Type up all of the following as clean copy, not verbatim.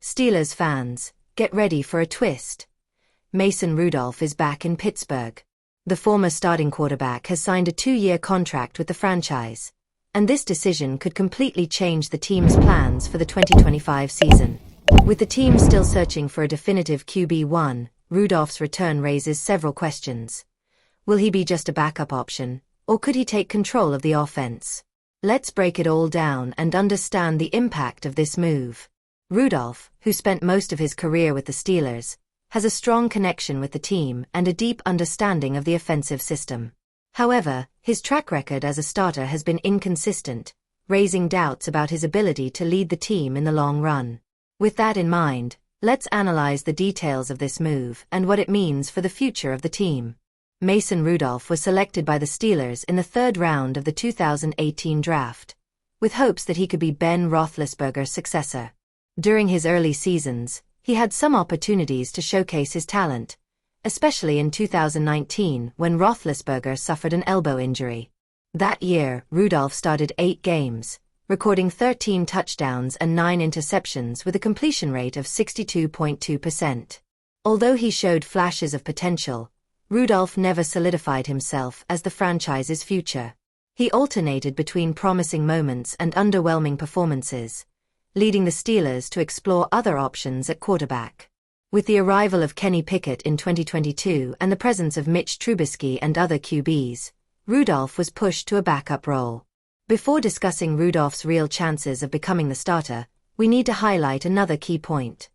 Steelers fans, get ready for a twist. Mason Rudolph is back in Pittsburgh. The former starting quarterback has signed a 2-year contract with the franchise, and this decision could completely change the team's plans for the 2025 season. With the team still searching for a definitive QB1, Rudolph's return raises several questions. Will he be just a backup option, or could he take control of the offense? Let's break it all down and understand the impact of this move. Rudolph, who spent most of his career with the Steelers, has a strong connection with the team and a deep understanding of the offensive system. However, his track record as a starter has been inconsistent, raising doubts about his ability to lead the team in the long run. With that in mind, let's analyze the details of this move and what it means for the future of the team. Mason Rudolph was selected by the Steelers in the 3rd round of the 2018 draft, with hopes that he could be Ben Roethlisberger's successor. During his early seasons, he had some opportunities to showcase his talent, especially in 2019 when Roethlisberger suffered an elbow injury. That year, Rudolph started 8 games, recording 13 touchdowns and 9 interceptions with a completion rate of 62.2%. Although he showed flashes of potential, Rudolph never solidified himself as the franchise's future. He alternated between promising moments and underwhelming performances, leading the Steelers to explore other options at quarterback. With the arrival of Kenny Pickett in 2022 and the presence of Mitch Trubisky and other QBs, Rudolph was pushed to a backup role. Before discussing Rudolph's real chances of becoming the starter, we need to highlight another key point: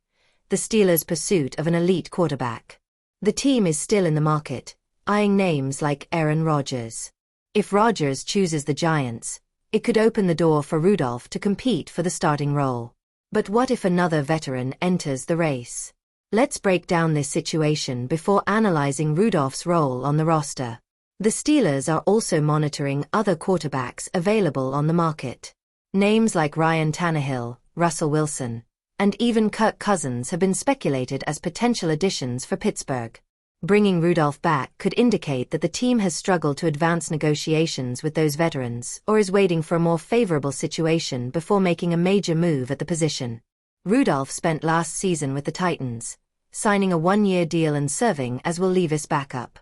the Steelers' pursuit of an elite quarterback. The team is still in the market, eyeing names like Aaron Rodgers. If Rodgers chooses the Giants, it could open the door for Rudolph to compete for the starting role. But what if another veteran enters the race? Let's break down this situation before analyzing Rudolph's role on the roster. The Steelers are also monitoring other quarterbacks available on the market. Names like Ryan Tannehill, Russell Wilson, and even Kirk Cousins have been speculated as potential additions for Pittsburgh. Bringing Rudolph back could indicate that the team has struggled to advance negotiations with those veterans or is waiting for a more favorable situation before making a major move at the position. Rudolph spent last season with the Titans, signing a 1-year deal and serving as Will Levis' backup.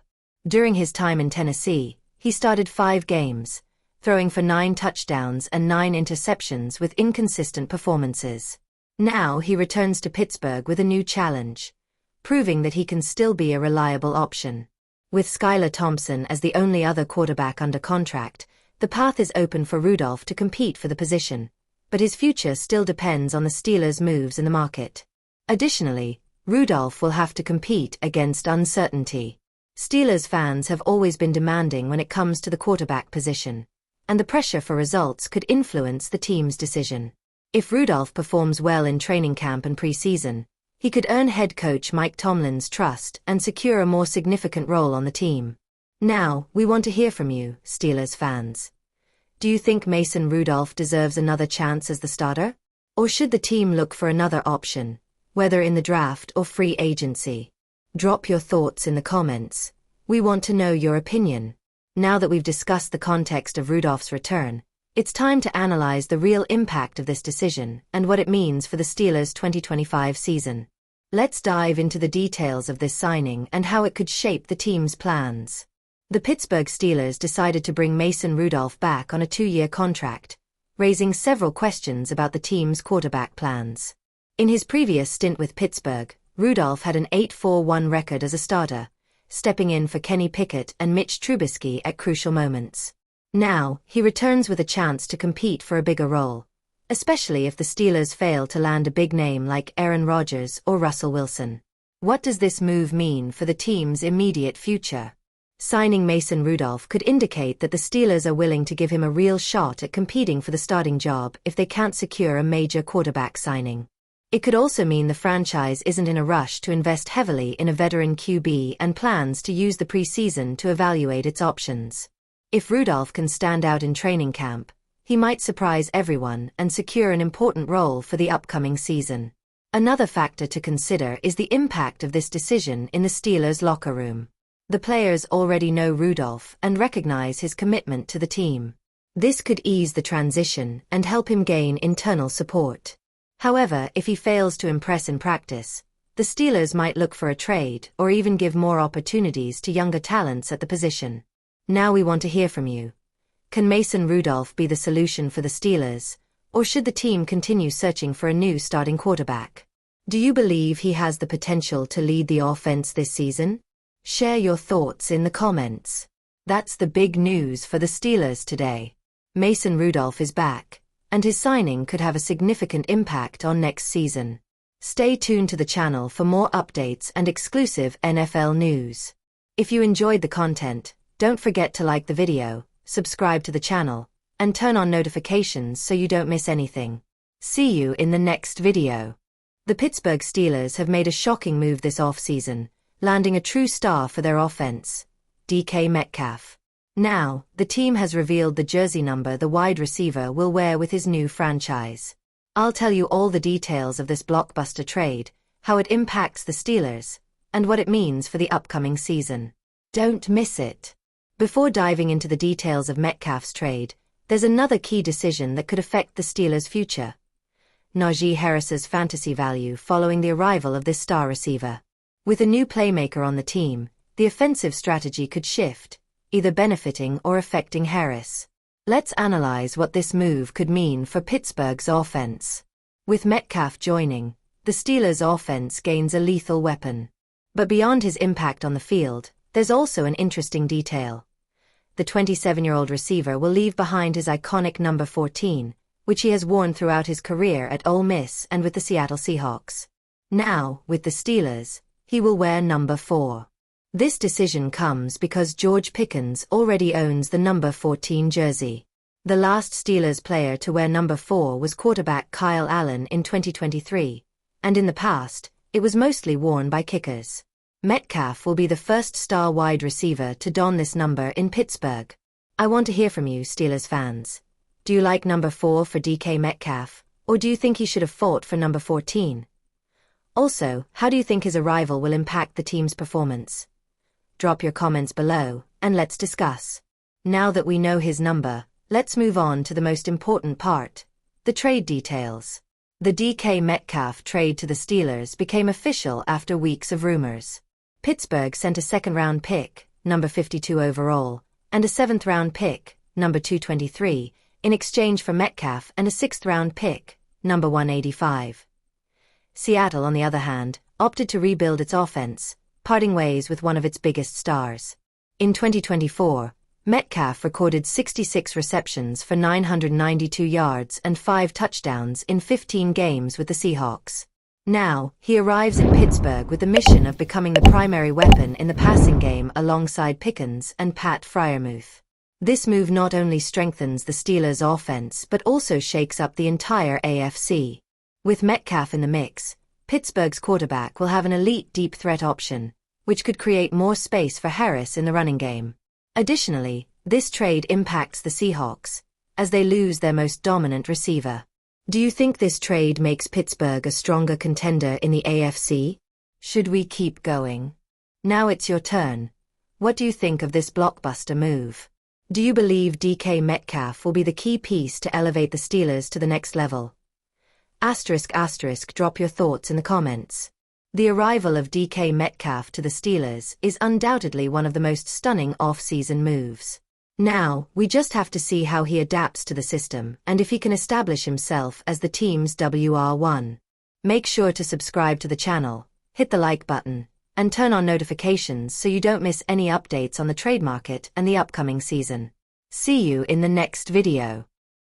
During his time in Tennessee, he started 5 games, throwing for 9 touchdowns and 9 interceptions with inconsistent performances. Now he returns to Pittsburgh with a new challenge, proving that he can still be a reliable option. With Skylar Thompson as the only other quarterback under contract, the path is open for Rudolph to compete for the position, but his future still depends on the Steelers' moves in the market. Additionally, Rudolph will have to compete against uncertainty. Steelers fans have always been demanding when it comes to the quarterback position, and the pressure for results could influence the team's decision. If Rudolph performs well in training camp and preseason, he could earn head coach Mike Tomlin's trust and secure a more significant role on the team. Now, we want to hear from you, Steelers fans. Do you think Mason Rudolph deserves another chance as the starter? Or should the team look for another option, whether in the draft or free agency? Drop your thoughts in the comments. We want to know your opinion. Now that we've discussed the context of Rudolph's return, it's time to analyze the real impact of this decision and what it means for the Steelers' 2025 season. Let's dive into the details of this signing and how it could shape the team's plans. The Pittsburgh Steelers decided to bring Mason Rudolph back on a 2-year contract, raising several questions about the team's quarterback plans. In his previous stint with Pittsburgh, Rudolph had an 8-4-1 record as a starter, stepping in for Kenny Pickett and Mitch Trubisky at crucial moments. Now, he returns with a chance to compete for a bigger role, especially if the Steelers fail to land a big name like Aaron Rodgers or Russell Wilson. What does this move mean for the team's immediate future? Signing Mason Rudolph could indicate that the Steelers are willing to give him a real shot at competing for the starting job if they can't secure a major quarterback signing. It could also mean the franchise isn't in a rush to invest heavily in a veteran QB and plans to use the preseason to evaluate its options. If Rudolph can stand out in training camp, he might surprise everyone and secure an important role for the upcoming season. Another factor to consider is the impact of this decision in the Steelers' locker room. The players already know Rudolph and recognize his commitment to the team. This could ease the transition and help him gain internal support. However, if he fails to impress in practice, the Steelers might look for a trade or even give more opportunities to younger talents at the position. Now we want to hear from you. Can Mason Rudolph be the solution for the Steelers, or should the team continue searching for a new starting quarterback? Do you believe he has the potential to lead the offense this season? Share your thoughts in the comments. That's the big news for the Steelers today. Mason Rudolph is back, and his signing could have a significant impact on next season. Stay tuned to the channel for more updates and exclusive NFL news. If you enjoyed the content, don't forget to like the video, subscribe to the channel, and turn on notifications so you don't miss anything. See you in the next video. The Pittsburgh Steelers have made a shocking move this offseason, landing a true star for their offense, DK Metcalf. Now, the team has revealed the jersey number the wide receiver will wear with his new franchise. I'll tell you all the details of this blockbuster trade, how it impacts the Steelers, and what it means for the upcoming season. Don't miss it. Before diving into the details of Metcalf's trade, there's another key decision that could affect the Steelers' future. Najee Harris's fantasy value following the arrival of this star receiver. With a new playmaker on the team, the offensive strategy could shift, either benefiting or affecting Harris. Let's analyze what this move could mean for Pittsburgh's offense. With Metcalf joining, the Steelers' offense gains a lethal weapon. But beyond his impact on the field, there's also an interesting detail. The 27-year-old receiver will leave behind his iconic number 14, which he has worn throughout his career at Ole Miss and with the Seattle Seahawks. Now, with the Steelers, he will wear number 4. This decision comes because George Pickens already owns the number 14 jersey. The last Steelers player to wear number 4 was quarterback Kyle Allen in 2023, and in the past, it was mostly worn by kickers. Metcalf will be the first star wide receiver to don this number in Pittsburgh. I want to hear from you, Steelers fans. Do you like number 4 for DK Metcalf, or do you think he should have fought for number 14? Also, how do you think his arrival will impact the team's performance? Drop your comments below, and let's discuss. Now that we know his number, let's move on to the most important part, the trade details. The DK Metcalf trade to the Steelers became official after weeks of rumors. Pittsburgh sent a second-round pick, number 52 overall, and a seventh-round pick, number 223, in exchange for Metcalf and a sixth-round pick, number 185. Seattle, on the other hand, opted to rebuild its offense, parting ways with one of its biggest stars. In 2024, Metcalf recorded 66 receptions for 992 yards and 5 touchdowns in 15 games with the Seahawks. Now, he arrives in Pittsburgh with the mission of becoming the primary weapon in the passing game alongside Pickens and Pat Freiermuth. This move not only strengthens the Steelers' offense but also shakes up the entire AFC. With Metcalf in the mix, Pittsburgh's quarterback will have an elite deep threat option, which could create more space for Harris in the running game. Additionally, this trade impacts the Seahawks, as they lose their most dominant receiver. Do you think this trade makes Pittsburgh a stronger contender in the AFC? Should we keep going? Now it's your turn. What do you think of this blockbuster move? Do you believe DK Metcalf will be the key piece to elevate the Steelers to the next level? ***, drop your thoughts in the comments. The arrival of DK Metcalf to the Steelers is undoubtedly one of the most stunning off-season moves. Now, we just have to see how he adapts to the system and if he can establish himself as the team's WR1. Make sure to subscribe to the channel, hit the like button, and turn on notifications so you don't miss any updates on the trade market and the upcoming season. See you in the next video.